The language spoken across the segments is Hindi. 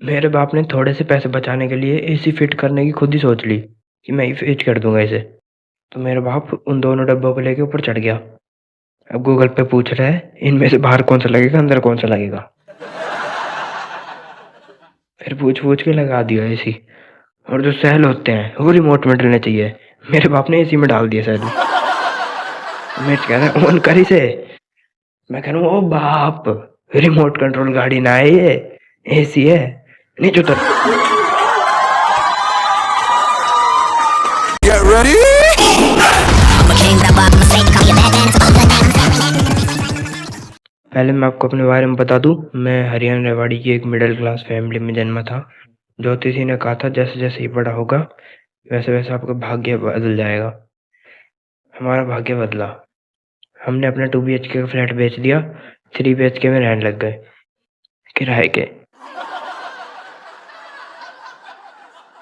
मेरे बाप ने थोड़े से पैसे बचाने के लिए एसी फिट करने की खुद ही सोच ली कि मैं ही फिट कर दूंगा इसे। तो मेरा बाप उन दोनों डब्बों को लेके ऊपर चढ़ गया। अब गूगल पे पूछ रहा है इनमें से बाहर कौन सा लगेगा, अंदर कौन सा लगेगा। फिर पूछ पूछ के लगा दिया एसी। और जो सेल होते हैं वो रिमोट में डलने चाहिए, मेरे बाप ने एसी में डाल दिया सेल। मिर्च कह रहा है ऑन कर इसे। मैं कह रहा हूँ ओ बाप, रिमोट कंट्रोल गाड़ी ना है ये, एसी है, नीचे उतर। Get ready? पहले मैं आपको अपने बारे में बता दूं, मैं हरियाणा रेवाड़ी की एक मिडिल क्लास फैमिली में जन्मा था। ज्योतिषी ने कहा था जैसे जैसे ही बड़ा होगा वैसे वैसे आपका भाग्य बदल जाएगा। हमारा भाग्य बदला। हमने अपना 2 BHK का फ्लैट बेच दिया, 3 BHK में रहने लग गए किराए के।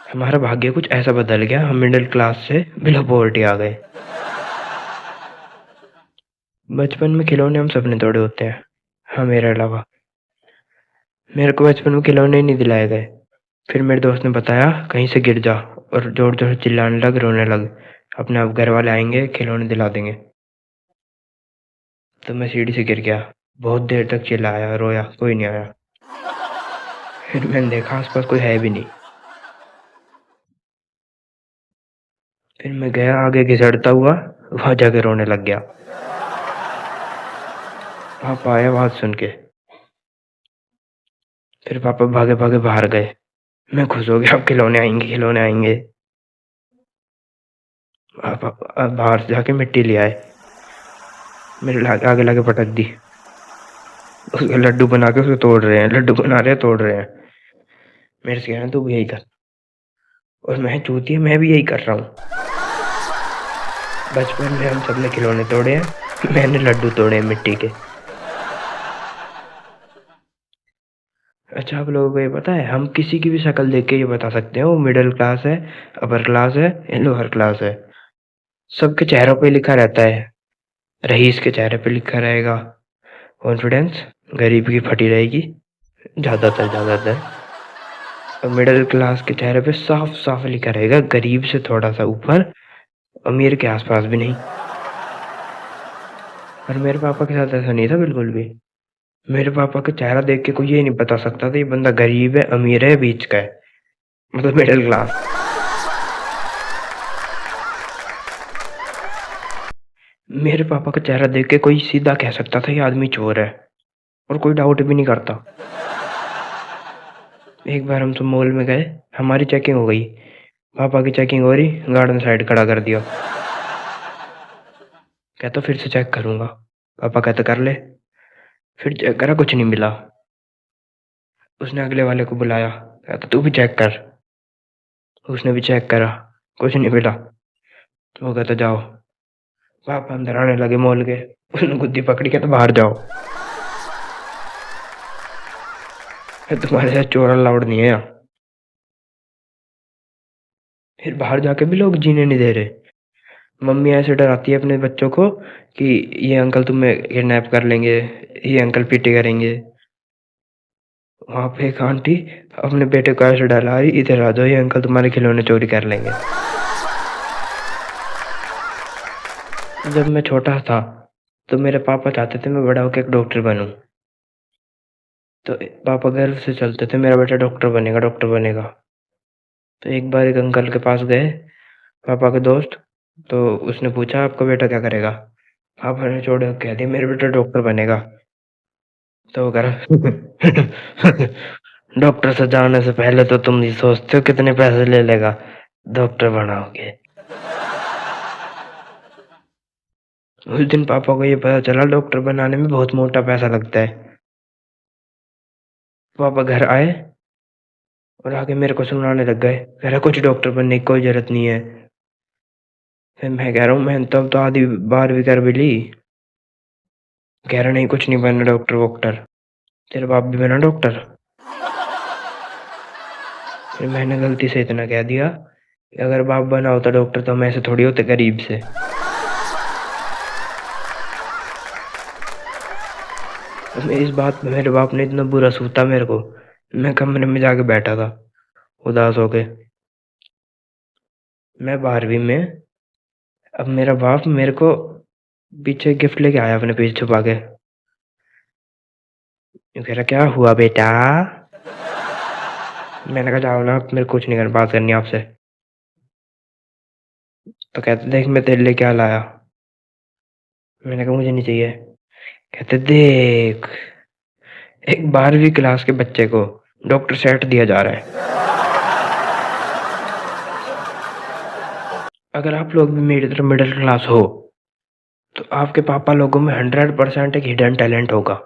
हमारा भाग्य कुछ ऐसा बदल गया, हम मिडिल क्लास से बिलो पॉवर्टी आ गए। बचपन में खिलौने हम सबने तोड़े होते हैं, हाँ मेरे अलावा। मेरे को बचपन में खिलौने ही नहीं दिलाए गए। फिर मेरे दोस्त ने बताया कहीं से गिर जा और जोर जोर से चिल्लाने लग, रोने लग, अपने आप घर वाले आएंगे खिलौने दिला देंगे। तो मैं सीढ़ी से गिर गया, बहुत देर तक चिल्लाया रोया, कोई नहीं आया। फिर मैंने देखा आसपास कोई है भी नहीं। फिर मैं गया आगे घिसड़ता हुआ, वहां जाके रोने लग गया। पापा आए आवाज सुन के। फिर पापा भागे भागे बाहर गए। मैं खुश हो गया, अब खिलौने आएंगे खिलौने आएंगे। पापा बाहर से जाके मिट्टी ले आए, मेरे आगे लाके पटक दी। उसके लड्डू बना के उसको तोड़ रहे हैं, लड्डू बना रहे हैं तोड़ रहे हैं। मेरे से कह रहे हैं तू भी यही कर, और मैं चूतिया मैं भी यही कर रहा हूँ। बचपन में हम सबने खिलौने तोड़े हैं, मैंने लड्डू तोड़े हैं मिट्टी के। अच्छा आप लोगों को ये पता है, हम किसी की भी शक्ल देख के ये बता सकते हैं वो मिडिल क्लास है, अपर क्लास है या लोअर क्लास है। सबके चेहरों पे लिखा रहता है। रईस के चेहरे पे लिखा रहेगा कॉन्फिडेंस, गरीब की फटी रहेगी ज्यादातर। और मिडिल क्लास के चेहरे पे साफ साफ लिखा रहेगा गरीब से थोड़ा सा ऊपर, अमीर के आसपास भी नहीं। पर मेरे पापा के साथ ऐसा नहीं था बिल्कुल भी। मेरे पापा का चेहरा देख के कोई ये नहीं बता सकता था ये बंदा गरीब है, अमीर है, बीच का है, मतलब मिडिल क्लास। मेरे पापा का चेहरा देख के कोई सीधा कह सकता था ये आदमी चोर है, और कोई डाउट भी नहीं करता। एक बार हम सब मॉल में गए, हमारी चेकिंग हो गई, पापा की चेकिंग हो रही, गार्डन साइड खड़ा कर दिया। कहता फिर से चेक करूंगा। पापा कहते कर ले। फिर चेक करा, कुछ नहीं मिला। उसने अगले वाले को बुलाया, कहता तू भी चेक कर। उसने भी चेक करा, कुछ नहीं मिला। तो वो कहता जाओ। पापा अंदर आने लगे मॉल के, उसने गुद्दी पकड़ी, कहता बाहर जाओ, तुम्हारे साथ चोर अलाउड नहीं है यहाँ। फिर बाहर जाके भी लोग जीने नहीं दे रहे। मम्मी ऐसे डराती है अपने बच्चों को कि ये अंकल तुम्हें किडनैप कर लेंगे, ये अंकल पीटी करेंगे। वहां पे एक आंटी अपने बेटे को ऐसे डरा रही, इधर आ जाओ ये अंकल तुम्हारे खिलौने चोरी कर लेंगे। जब मैं छोटा था तो मेरे पापा चाहते थे मैं बड़ा होकर एक डॉक्टर बनूं। तो पापा गर्व से चलते थे मेरा बेटा डॉक्टर बनेगा डॉक्टर बनेगा। तो एक बार एक अंकल के पास गए, पापा के दोस्त। तो उसने पूछा आपका बेटा क्या करेगा। पापा ने छोड़ कह दिया मेरा बेटा डॉक्टर बनेगा। तो वो कह डॉक्टर से जाने से पहले तो तुम ये सोचते हो कितने पैसे ले लेगा, डॉक्टर बनाओगे। उस दिन पापा को ये पता चला डॉक्टर बनाने में बहुत मोटा पैसा लगता है। पापा घर आए और आके मेरे को सुनाने लग गए, कह रहा कुछ डॉक्टर बनने की कोई जरूरत नहीं है। फिर मैं कह रहा हूँ मैंने तब तो आधी 12वीं कर भी ली। कह रहा नहीं कुछ नहीं बनना डॉक्टर वॉक्टर, तेरा बाप भी बना डॉक्टर। फिर मैंने गलती से इतना कह दिया कि अगर बाप बना होता डॉक्टर तो हम ऐसे थोड़ी होते गरीब से। तो इस बात में मेरे बाप ने इतना बुरा सूता मेरे को मैं कमरे में जाके बैठा था उदास होके। मैं 12वीं में। अब मेरा बाप मेरे को पीछे गिफ्ट लेके आया अपने पीछे छुपा के। यूँ कह रहा क्या हुआ बेटा? मैंने कहा जाओ ना, मेरे को कुछ नहीं कर बात करनी आपसे। तो कहते देख मैं तेरे लिए क्या लाया। मैंने कहा मुझे नहीं चाहिए। कहते देख, एक 12वीं क्लास के बच्चे को डॉक्टर सेट दिया जा रहा है। अगर आप लोग भी मेरी तरह मिडिल क्लास हो तो आपके पापा लोगों में 100% एक हिडन टैलेंट होगा।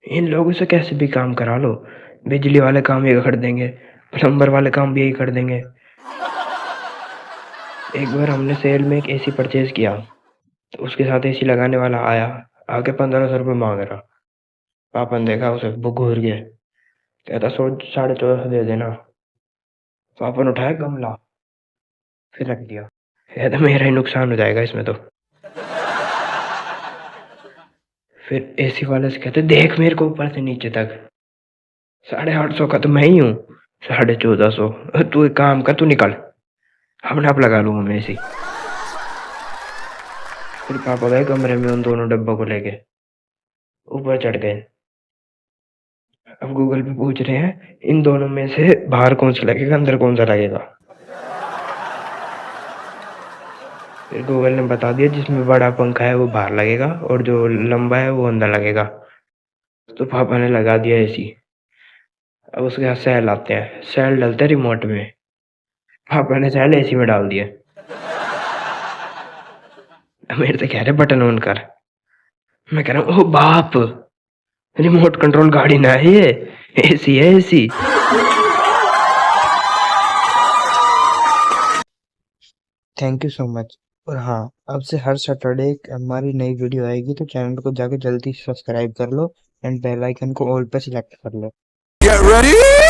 इन लोगों से कैसे भी काम करा लो, बिजली वाले काम ये कर देंगे, प्लम्बर वाले काम भी यही कर देंगे। एक बार हमने सेल में एक एसी परचेज किया, तो उसके साथ एसी लगाने वाला आया, आके 1500 रुपये मांग रहा। पापा ने देखा उसे, वो घूर गया, कहता 1450 दे देना। पापा ने उठाया गमला, फिर रख दिया। कहता मेरा ही नुकसान हो जाएगा इसमें तो। फिर एसी वाले से कहते देख मेरे को ऊपर से नीचे तक 850 का तो मैं ही हूँ, 1450। तू एक काम कर, तू निकल, हम नाप लगा लूंगा मैं एसी। फिर पापा गए कमरे में उन दोनों डब्बों को लेके, ऊपर चढ़ गए। अब गूगल पे पूछ रहे हैं इन दोनों में से बाहर कौन सा लगेगा, अंदर कौन सा लगेगा। फिर गूगल ने बता दिया जिसमें बड़ा पंखा है वो बाहर लगेगा और जो लंबा है वो अंदर लगेगा। तो पापा ने लगा दिया एसी। अब उसके बाद सेल आते हैं, सेल डलते रिमोट में, पापा ने सेल एसी में डाल दिया। मेरे से कह रहे बटन ऑन कर। मैं कह रहा हूँ ओ बाप, रिमोट कंट्रोल गाड़ी ना है ये, एसी है AC. Thank you so much. और हाँ, अब से हर सैटरडे हमारी नई वीडियो आएगी, तो चैनल को जाके जल्दी सब्सक्राइब कर लो एंड बेल आइकन को ऑल पे सिलेक्ट कर लो। Get ready!